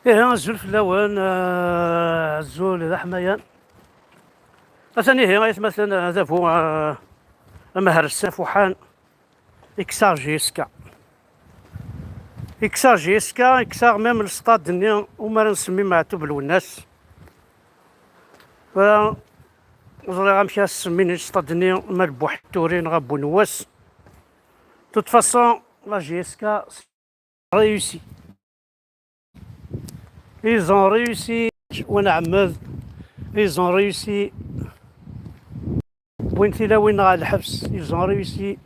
إيه الزول في اللون الزول إذا حمايان مثلا هي مثلا هذا هو مهر السافوحان إكسار جيسكا إكسار جيسكا إكسار ميم السطاد دنيا وما نسمي معتوب الوناس ف زري غنمشي نسمي السطاد دنيا مال بوحتورين غا بونواس توت فاصون لا جيسكا réussi. Ils ont réussi ونعمد ils ont réussi وين تيلا وين غا الحبس ils ont réussi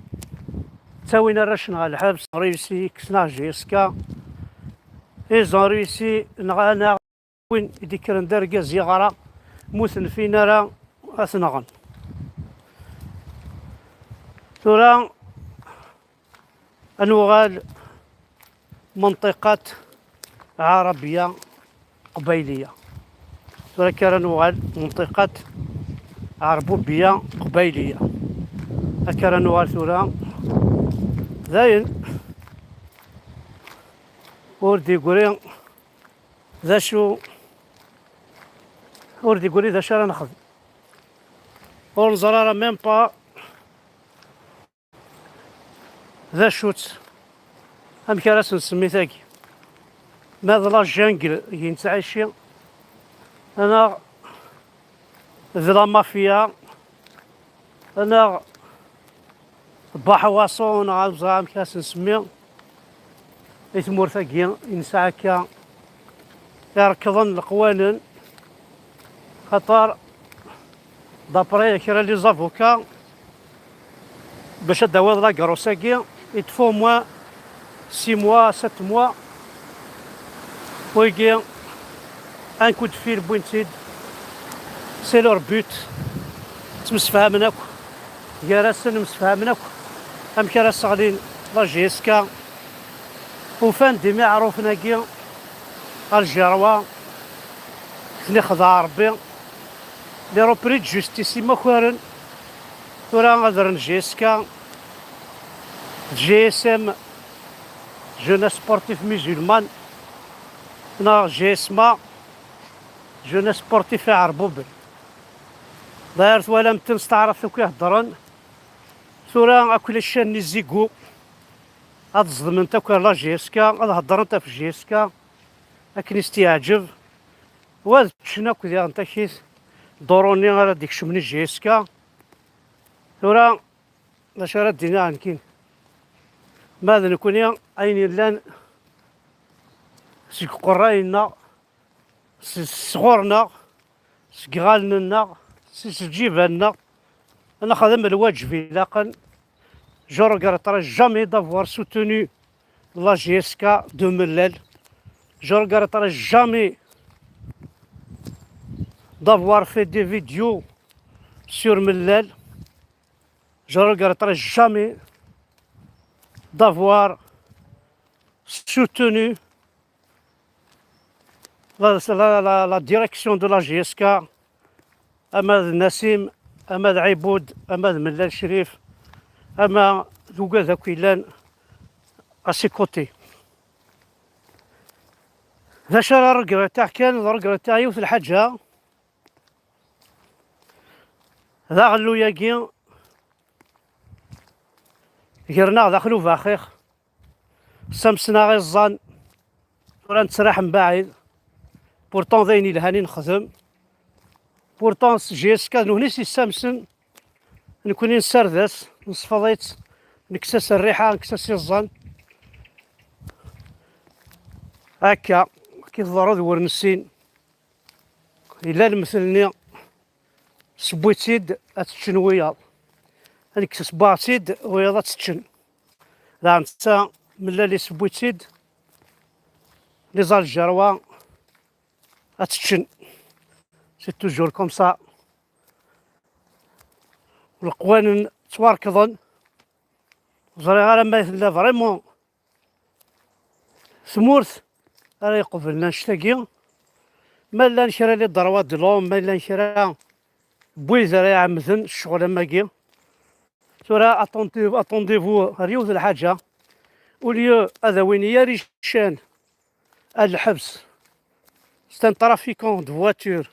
تا وين راشن غا الحبس réussi كسنا جيسكا ils ont réussi نغانا وين يديكرن داركاز يغرا موثن فينا راه أثنغن ثورا أنوغال منطقة عربية قبيلية ثورا كان نوغال منطقة عربوبية قبيلية كان نوغال ثورا زاين وردي يقولي ذا شو وردي يقولي ذا شو راه نخدم ونزرى راه ميم با ذا شوت هم كراس نسمي ثاقي ماذا لا جانجل ينتعشي انا ذا لا مافيا انا بحواصون عاوزها كاس نسمي يتمور ثاقي ينسعكا يركضن القوانين خطر دابري كرا لي زافوكا باش داوض لا كروساكي يتفو موا 6 موا 7 موا ويجي ان كود فيل بوينتيد سي لور بوت تمسفهمناك كراسن مسفهمناك ام كراس غاديين لا جيسكا وفان دي معروف ناكي الجروه اللي خضع ربي لي روبريت جوستيسيما كوارن ورا غادرن جيسكا جي اس ام جوناس سبورتيف ميزولمان نا جي اسما جوناس سبورتيف عربوبل دايرت ولا متنستعرف ثوك يهضرن ثورا اكل الشان نزيكو هاد الظلم انت لا جيسكا هاد هضر انت في جيسكا لكن استيعجب وهاد شنو كذا انت كيس دوروني غير ديك شمني جيسكا ثورا باش راه دينا عنكين ماذا نكون عيني لان سيك قراينا صغورنا سكغالنا سجيبنا انا خدم الواجب لاقن جو regrette jamais d'avoir soutenu la GSK de Mellel. Je ne regretterai jamais d'avoir fait des vidéos sur Mellel. Je ne regretterai jamais d'avoir soutenu la direction de la GSK. Ahmed Nassim, Ahmed Aiboud, Ahmed Mellel Sherif, Ahmed Douga Zakwilan à ses côtés. ذا شرا رقرة تاع كان رقرة تاع يوث الحاجة ذا غلو ياكي قرنا داخلو فاخيخ سمسنا غير الظن ورا نتسراح من بعيد بورتون ذيني لهاني نخدم بورتون جيسكا نهني سي سامسون نكوني نسردس نصفضيت نكسس الريحة نكسس الظن هكا كي ضروري ورنسين إلا المثلني سبويتيد أتشن وياض هانيك سباتيد وياض أتشن لا نتا ملا لي سبويتيد لي زال الجروة أتشن سي توجور كوم سا والقوانين تواركضن زري غير ما لا فريمون ثمورث راه يقبلنا نشتاقي مالا نشرى لي ضروات دلوم مالا نشرى بويزا راه عمدن الشغل ماكي ترى اتونديفو ريوث الحاجه وليو هذا وين يا ريشان الحبس سي ان ترافيكون دو فواتور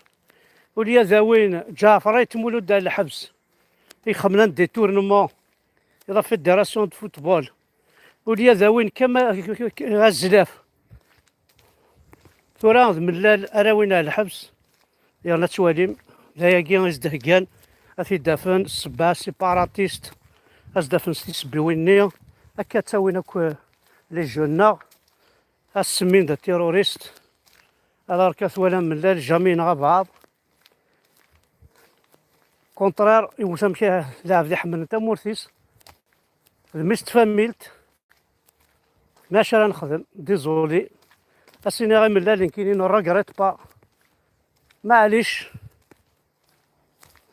وليا زاوين جافري تمولو دا الحبس يخملان دي تورنمون إلى فيدراسيون دو فوتبول وليا زاوين كما الزلاف ثورا ملال أراوين على الحبس يلا تواليم لاياكي ازدهكان أثي دافن السبعة سيباراتيست أزدافن سبيويني هكا تاوينك لي جونا السمين دا تيروريست على ركاث ولا ملال جامين غا بعض كونترار يوسم كيه لاعب ذي حمل نتا مورثيس المست فاميلت ماشي راه نخدم ديزولي اسيني غير ملال كاينين راكريت با معليش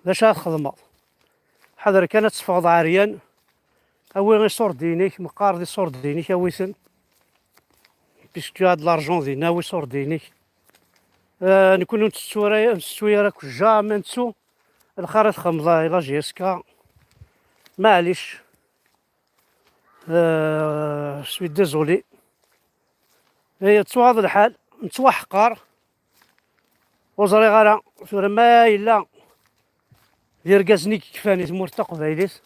باش الخدمة حضر كانت تفاض عريان أوي غير صور دينيك مقار دي صور دينيك أويسن بيسكو هاد لارجون دينا وي صور دينيك نكونو نتسويا راك جامي نتسو الخريط خمضة إلا جيسكا معليش سوي ديزولي هي تسو هاد الحال نتسوا حقار وزري غالا ثورا ما إلا يرقزني كيفاني تمور تقبايليس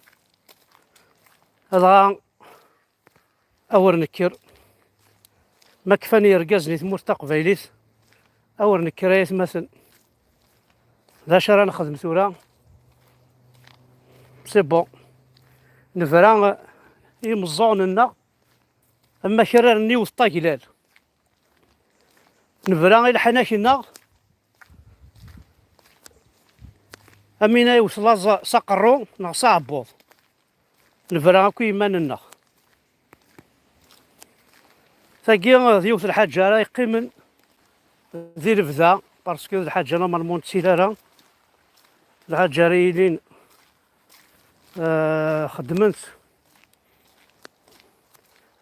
هذا أور نكر ما كفاني يرقزني تمور تقبايليس أور نكرايت مثلا ذا شرا نخدم ثورا سي بون نفرا يمزون لنا أما كرارني وسطاكلال نفرا إلى حناكنا أمينا يوصل سقرو نغصا عبوض نفرا كو يماننا ثاقي ديوث الحاجة راه يقيمن ذي البدا بارسكو الحاجة نورمالمون تسيلارا الحاجة ريلين خدمت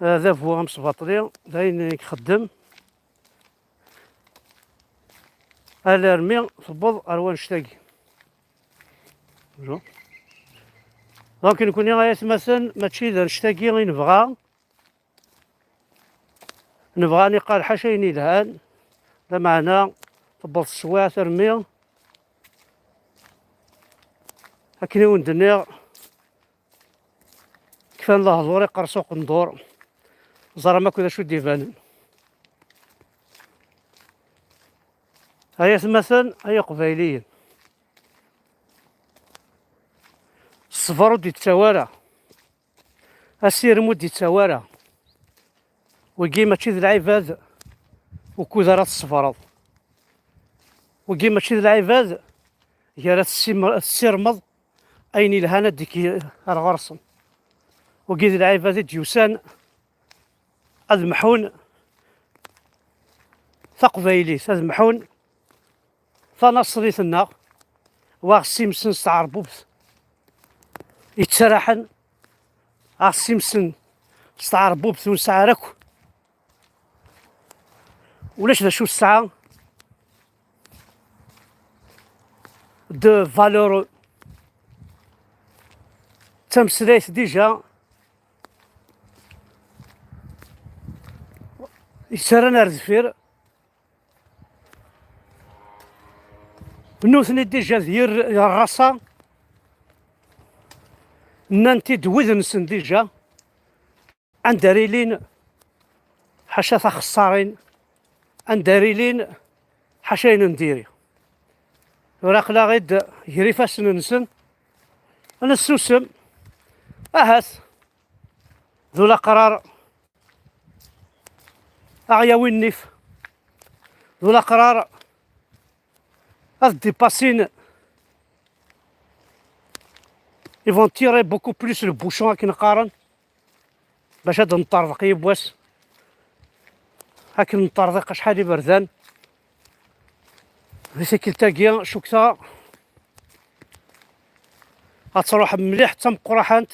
هذا فوا مصباطلي داين يخدم على رمي في البوض أروان شتاقي دونك نكون غاية مثلا ماشي ذا نشتاقي غي نبغى نقال حاشيني الهان لا معنى طبل السواع ترمي هكني وندني كفان الله دوري قرصوق ندور زرا ما كذا شو ديفان هيا مثلا هيا قبايليين الصفر دي التوارى السير مود التوارى وكي ماشي ذا العباد وكوذرات الصفرات وكي ماشي ذا العباد يا السرمض أين الهنا ديك الغرسن وكي ذا العباد ديوسان أذمحون ثقفيليس أذمحون فنصري النار واغسيمسن ستعربوبس يتسرحن غسيمسن ستعربوبس ونسعركو ولاش ذا شو الساعة دو فالور تمسليت ديجا يسرنا رزفير نوثني ديجا دير الرصا نانتي دوذنسن ديجا عندريلين حاشا خسارين عندريلين حاشين نديري وراق لا غيد يريفاس ننسن انا السوسم اهاث ذولا قرار اعياوي النيف ذولا قرار ديباسين ils vont tirer beaucoup plus le bouchon كي نقارن باش هاد نطرق يبواس هاك نطرق شحال بردان في تاكيا شوكتا غتروح مليح حتى مقرحانت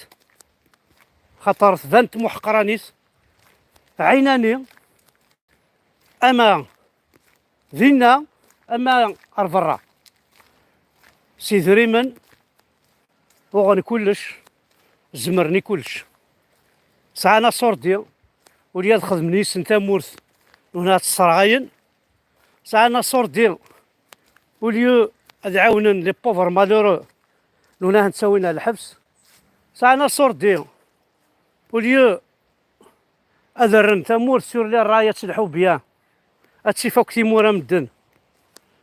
خاطر ثبانت محقرانيس عيناني اما ذينا اما ارفرا سي ذريمن وغني كلش زمرني كلش ساعنا صوردي وليا خدمني سنتا مورث هنا تصرعين ساعنا سوردي وليو هاد عاونن لي بوفر مالورو لونا نساوينا الحبس ساعنا سوردي وليو اذرن تمور سور لي الرايه تلحو بيان هادشي فوق تيمورا مدن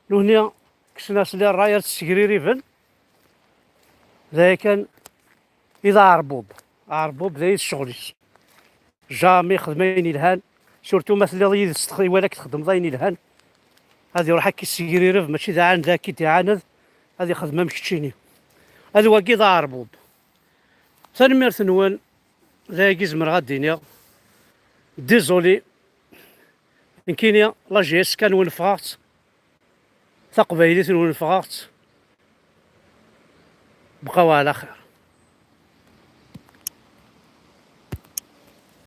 لهنا كشناس لي الرايه تسكريري فن ذا كان اذا عربوب ذا الشغليس جامي خدمين الهان سورتو مثلا ضيد استخدي ولك تخدم ضاين الهان هذه روح هكي السكريريف ماشي ذا عند ذاك تعاند هذه خدمه مكتشيني هذا واقي ذا عربوب تنمير نوان ذا كيزمر غادينيا ديزولي إن كينيا لا جيس كان ونفغات تقبايليت ونفغات بقاو على خير.